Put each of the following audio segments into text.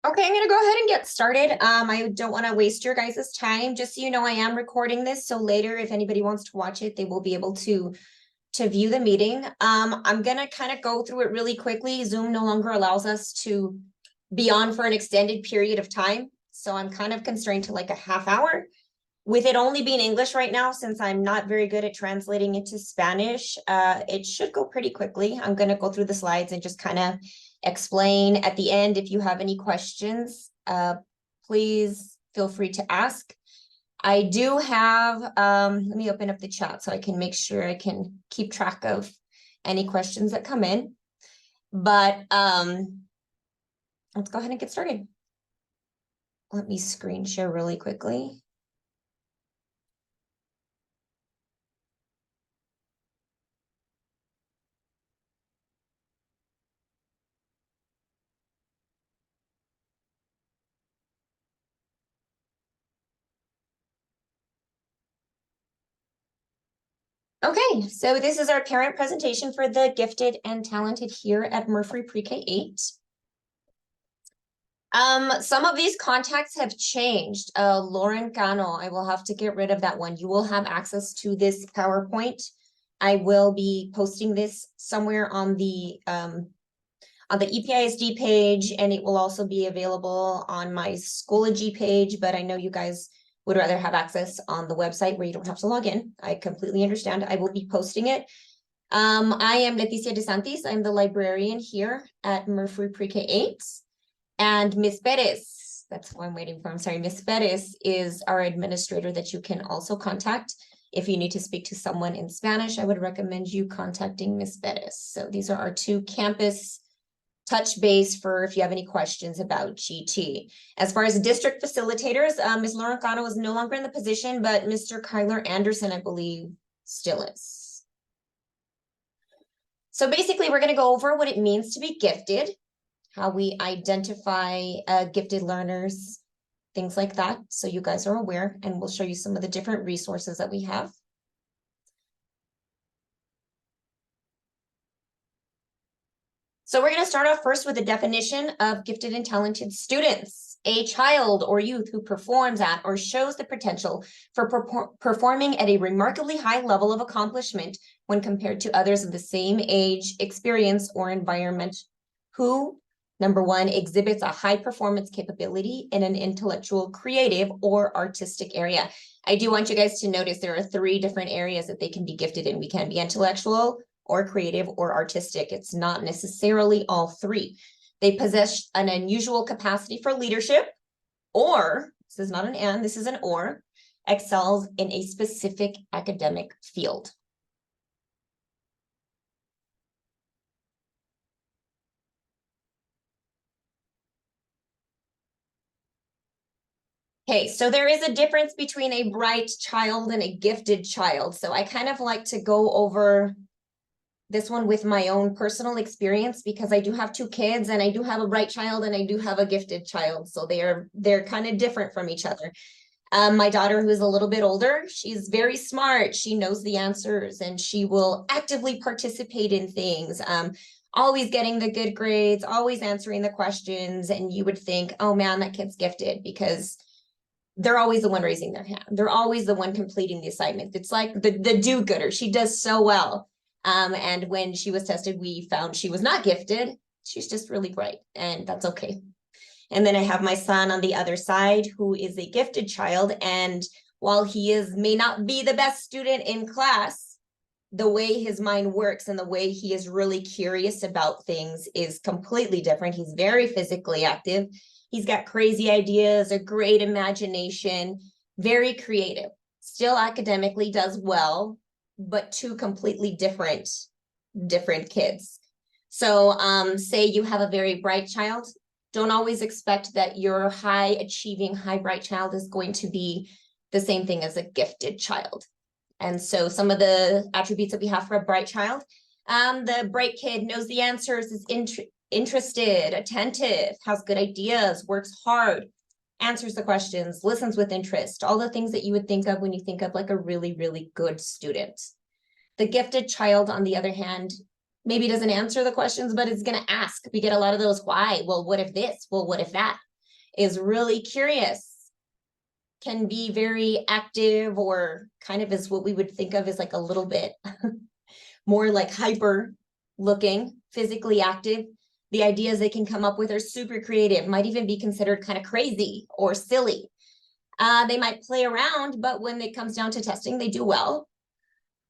Okay, I'm gonna go ahead and get started. I don't want to waste your guys' time. Just so you know, I am recording this, so later, if anybody wants to watch it, they will be able to view the meeting. I'm gonna kind of go through it really quickly. Zoom no longer allows us to be on for an extended period of time, so I'm kind of constrained to like a half hour. With it only being English right now, since I'm not very good at translating it to Spanish, it should go pretty quickly. I'm gonna go through the slides and just kind of explain at the end. If you have any questions, please feel free to ask. I do have, let me open up the chat so I can make sure I can keep track of any questions that come in. But let's go ahead and get started. Let me screen share really quickly. Okay, so this is our parent presentation for the gifted and talented here at Murphree Pre-K 8. Some of these contacts have changed. Lauren Cano, I will have to get rid of that one. You will have access to this PowerPoint. I will be posting this somewhere on the EPISD page, and it will also be available on my Schoology page, but I know you guys would rather have access on the website where you don't have to log in. I completely understand. I will be posting it. I am Leticia DeSantis. I'm the librarian here at Murphree Pre-K 8. And Miss Perez, that's what I'm waiting for. I'm sorry, Miss Perez is our administrator that you can also contact. If you need to speak to someone in Spanish, I would recommend you contacting Miss Perez. So these are our two campus touch base for if you have any questions about GT. As far as district facilitators, Ms. Lauren Cano is no longer in the position, but Mr. Kyler Anderson, I believe, still is. So basically, we're going to go over what it means to be gifted, how we identify gifted learners, things like that, so you guys are aware, and we'll show you some of the different resources that we have. So we're going to start off first with a definition of gifted and talented students. A child or youth who performs at or shows the potential for performing at a remarkably high level of accomplishment when compared to others of the same age, experience, or environment, who, number one, exhibits a high performance capability in an intellectual, creative, or artistic area. I do want you guys to notice there are 3 different areas that they can be gifted in. We can be intellectual, or creative, or artistic. It's not necessarily all 3. They possess an unusual capacity for leadership, or, this is not an and, this is an or, excels in a specific academic field. Okay, so there is a difference between a bright child and a gifted child. So I kind of like to go over this one with my own personal experience, because I do have 2 kids, and I do have a bright child and I do have a gifted child. So they're kind of different from each other. My daughter, who's a little bit older, she's very smart. She knows the answers and she will actively participate in things. Always getting the good grades, always answering the questions. And you would think, oh man, that kid's gifted, because they're always the one raising their hand. They're always the one completing the assignment. It's like the do-gooder. She does so well. And when she was tested, we found she was not gifted. She's just really bright, and that's okay. And then I have my son on the other side, who is a gifted child. And while he may not be the best student in class, the way his mind works and the way he is really curious about things is completely different. He's very physically active. He's got crazy ideas, a great imagination, very creative, still academically does well, but 2 completely different kids. So say you have a very bright child, don't always expect that your high achieving, high bright child is going to be the same thing as a gifted child. And so some of the attributes that we have for a bright child, the bright kid knows the answers, is interested, attentive, has good ideas, works hard, answers the questions, listens with interest, all the things that you would think of when you think of like a really, really good student. The gifted child, on the other hand, maybe doesn't answer the questions, but is going to ask. We get a lot of those, why? Well, what if this? Well, what if that? is really curious, can be very active, or kind of is what we would think of as like a little bit more like hyper looking, physically active. The ideas they can come up with are super creative, might even be considered kind of crazy or silly. They might play around, but when it comes down to testing, they do well.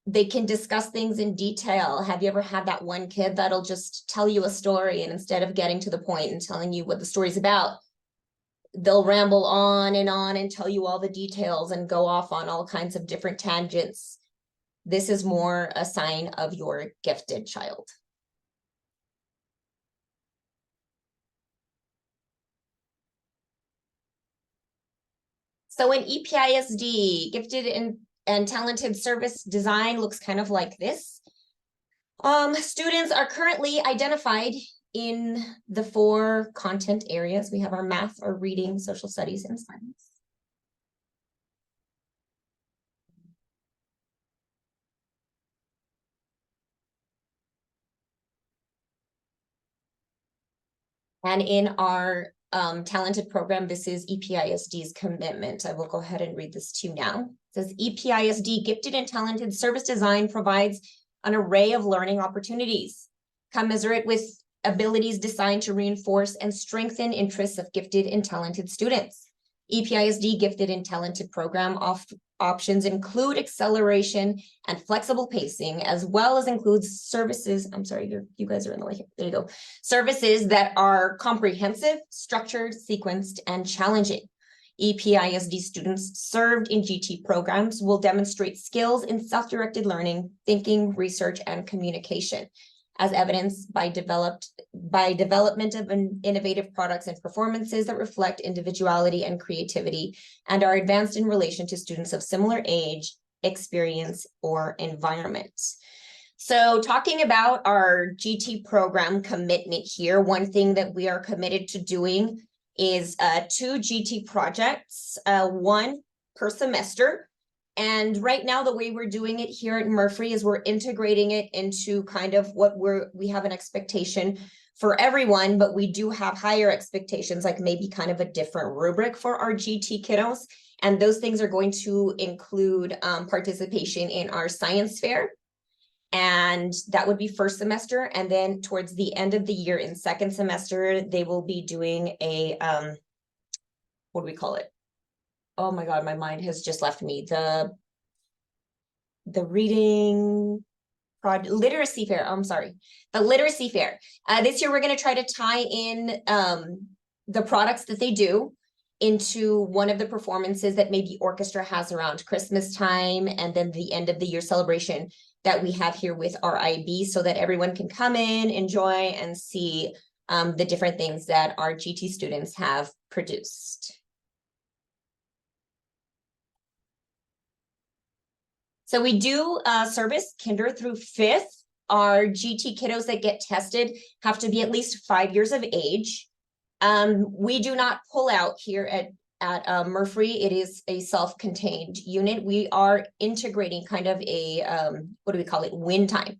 They can discuss things in detail. Have you ever had that one kid that'll just tell you a story, and instead of getting to the point and telling you what the story's about, they'll ramble on and tell you all the details and go off on all kinds of different tangents. This is more a sign of your gifted child. So in EPISD, gifted and talented service design looks kind of like this. Students are currently identified in the 4 content areas. We have our math, our reading, social studies, and science. And in our talented program, this is EPISD's commitment. I will go ahead and read this to you now. It says EPISD Gifted and Talented Service Design provides an array of learning opportunities, commensurate with abilities designed to reinforce and strengthen interests of gifted and talented students. EPISD Gifted and Talented program options include acceleration and flexible pacing, as well as includes services. I'm sorry, you guys are in the way here. There you go. Services that are comprehensive, structured, sequenced, and challenging. EPISD students served in GT programs will demonstrate skills in self-directed learning, thinking, research, and communication, as evidenced by development of innovative products and performances that reflect individuality and creativity, and are advanced in relation to students of similar age, experience, or environment. So talking about our GT program commitment here, one thing that we are committed to doing is 2 GT projects, 1 per semester. And right now, the way we're doing it here at Murphree is we're integrating it into kind of what we have an expectation for everyone, but we do have higher expectations, like maybe kind of a different rubric for our GT kiddos. And those things are going to include participation in our science fair. And that would be first semester. And then towards the end of the year in second semester, they will be doing a, what do we call it? Oh my God, my mind has just left me. The reading literacy fair. I'm sorry, the literacy fair. This year, we're going to try to tie in the products that they do into one of the performances that maybe orchestra has around Christmas time, and then the end of the year celebration that we have here with our IB, so that everyone can come in, enjoy, and see the different things that our GT students have produced. So we do service kinder through 5th. Our GT kiddos that get tested have to be at least 5 years of age. We do not pull out here at Murphree. It is a self-contained unit. We are integrating kind of a, what do we call it? Win time,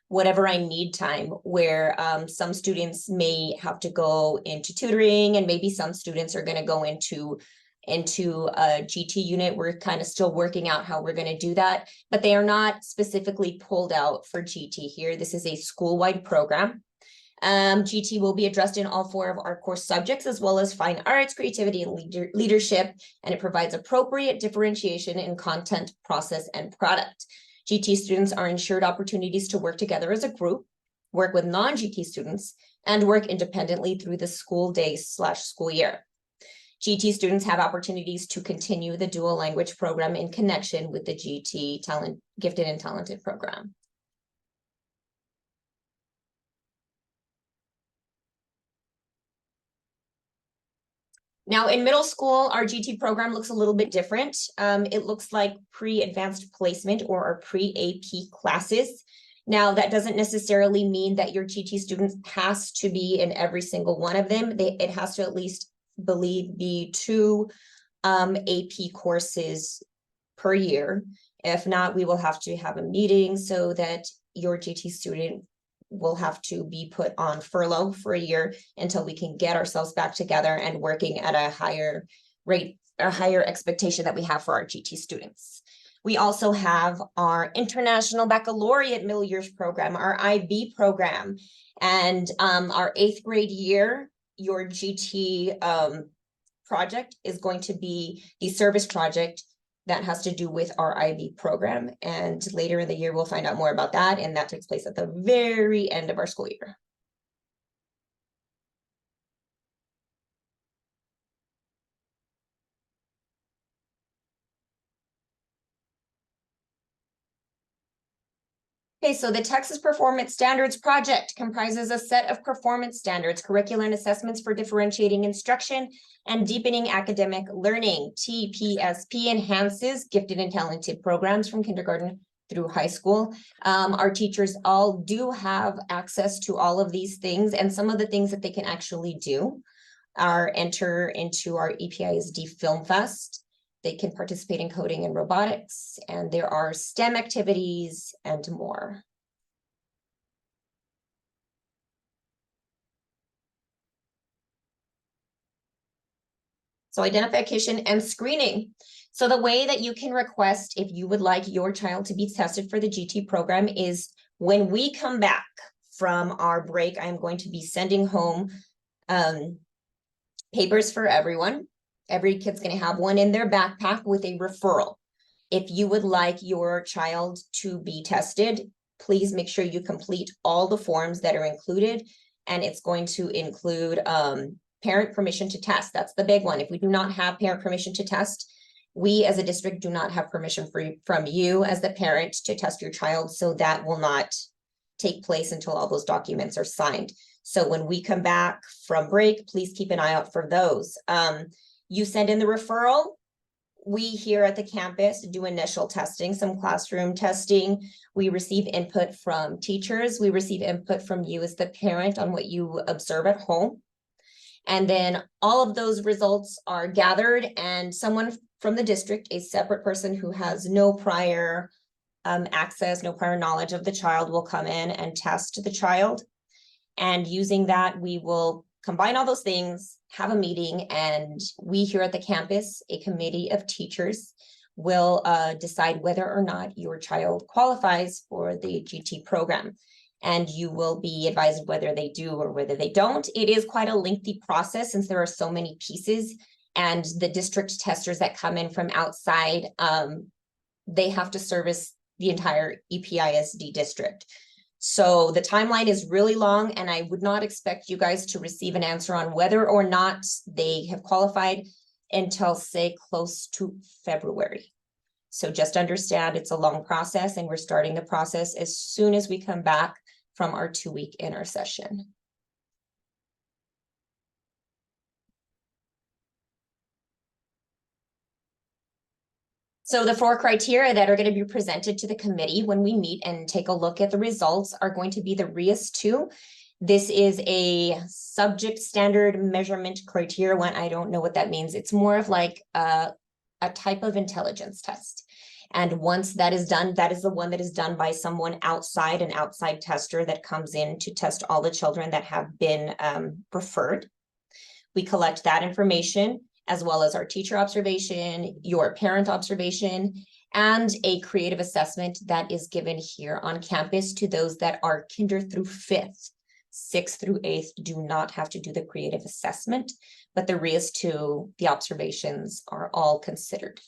whatever I need time, where some students may have to go into tutoring, and maybe some students are going to go into a GT unit. We're kind of still working out how we're going to do that, but they are not specifically pulled out for GT here. This is a school-wide program. GT will be addressed in all 4 of our course subjects, as well as fine arts, creativity, and leadership, and it provides appropriate differentiation in content, process, and product. GT students are ensured opportunities to work together as a group, work with non-GT students, and work independently through the school day/school year. GT students have opportunities to continue the dual language program in connection with the GT Gifted and Talented program. Now in middle school, our GT program looks a little bit different. It looks like pre-advanced placement or our pre-AP classes. Now that doesn't necessarily mean that your GT student has to be in every single one of them. It has to at least be 2 AP courses per year. If not, we will have to have a meeting so that your GT student will have to be put on furlough for a year until we can get ourselves back together and working at a higher rate, a higher expectation that we have for our GT students. We also have our International Baccalaureate Middle Years program, our IB program, and our 8th grade year, your GT project is going to be the service project that has to do with our IB program. And later in the year, we'll find out more about that. And that takes place at the very end of our school year. Okay, so the Texas Performance Standards Project comprises a set of performance standards, curricular and assessments for differentiating instruction and deepening academic learning. TPSP enhances gifted and talented programs from kindergarten through high school. Our teachers all do have access to all of these things, and some of the things that they can actually do are enter into our EPISD Film Fest. They can participate in coding and robotics, and there are STEM activities and more. So identification and screening. So the way that you can request if you would like your child to be tested for the GT program is when we come back from our break, I'm going to be sending home papers for everyone. Every kid's going to have one in their backpack with a referral. If you would like your child to be tested, please make sure you complete all the forms that are included. And it's going to include parent permission to test. That's the big one. If we do not have parent permission to test, we as a district do not have permission from you as the parent to test your child. So that will not take place until all those documents are signed. So when we come back from break, please keep an eye out for those. You send in the referral. We here at the campus do initial testing, some classroom testing. We receive input from teachers. We receive input from you as the parent on what you observe at home. And then all of those results are gathered, and someone from the district, a separate person who has no prior access, no prior knowledge of the child, will come in and test the child. And using that, we will combine all those things, have a meeting, and we here at the campus, a committee of teachers, will decide whether or not your child qualifies for the GT program. And you will be advised whether they do or whether they don't. It is quite a lengthy process since there are so many pieces, and the district testers that come in from outside, they have to service the entire EPISD district. So the timeline is really long, and I would not expect you guys to receive an answer on whether or not they have qualified until, say, close to February. So just understand it's a long process, and we're starting the process as soon as we come back from our 2-week intersession. So the 4 criteria that are going to be presented to the committee when we meet and take a look at the results are going to be the RIAS-2. This is a subject standard measurement criteria one. I don't know what that means. It's more of like a type of intelligence test. And once that is done, that is the one that is done by someone outside, an outside tester that comes in to test all the children that have been referred. We collect that information, as well as our teacher observation, your parent observation, and a creative assessment that is given here on campus to those that are kinder through 5th. 6th through 8th do not have to do the creative assessment, but the RIAS-2, the observations are all considered.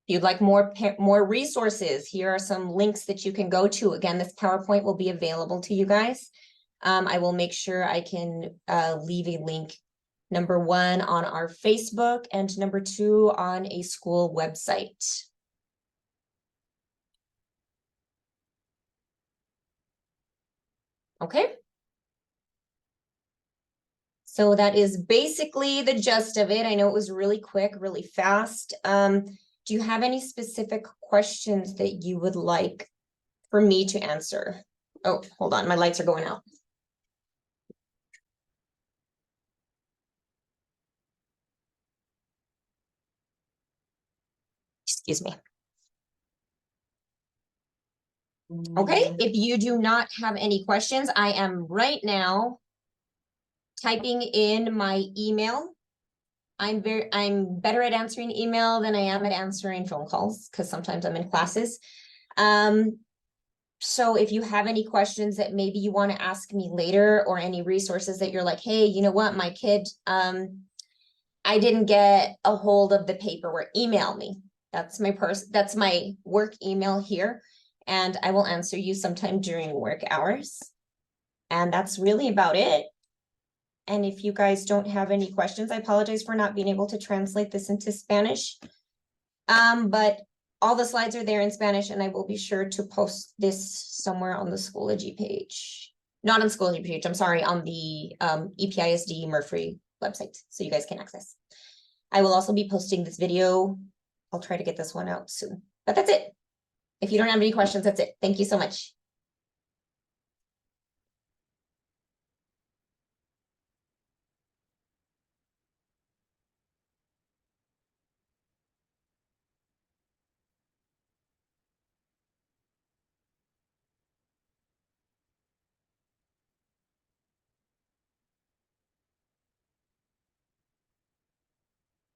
If you'd like more resources, here are some links that you can go to. Again, this PowerPoint will be available to you guys. I will make sure I can leave a link, number 1 on our Facebook and number 2 on a school website. Okay. So that is basically the gist of it. I know it was really quick, really fast. Do you have any specific questions that you would like for me to answer? Oh, hold on, my lights are going out. Excuse me. Okay, if you do not have any questions, I am right now typing in my email. I'm better at answering email than I am at answering phone calls because sometimes I'm in classes. So if you have any questions that maybe you want to ask me later, or any resources that you're like, hey, you know what, my kid, I didn't get a hold of the paperwork, email me. That's my work email here, and I will answer you sometime during work hours. And that's really about it. And if you guys don't have any questions, I apologize for not being able to translate this into Spanish. But all the slides are there in Spanish, and I will be sure to post this somewhere on the Schoology page. Not on Schoology page, I'm sorry, on the EPISD Murphree website, so you guys can access. I will also be posting this video. I'll try to get this one out soon, but that's it. If you don't have any questions, that's it. Thank you so much.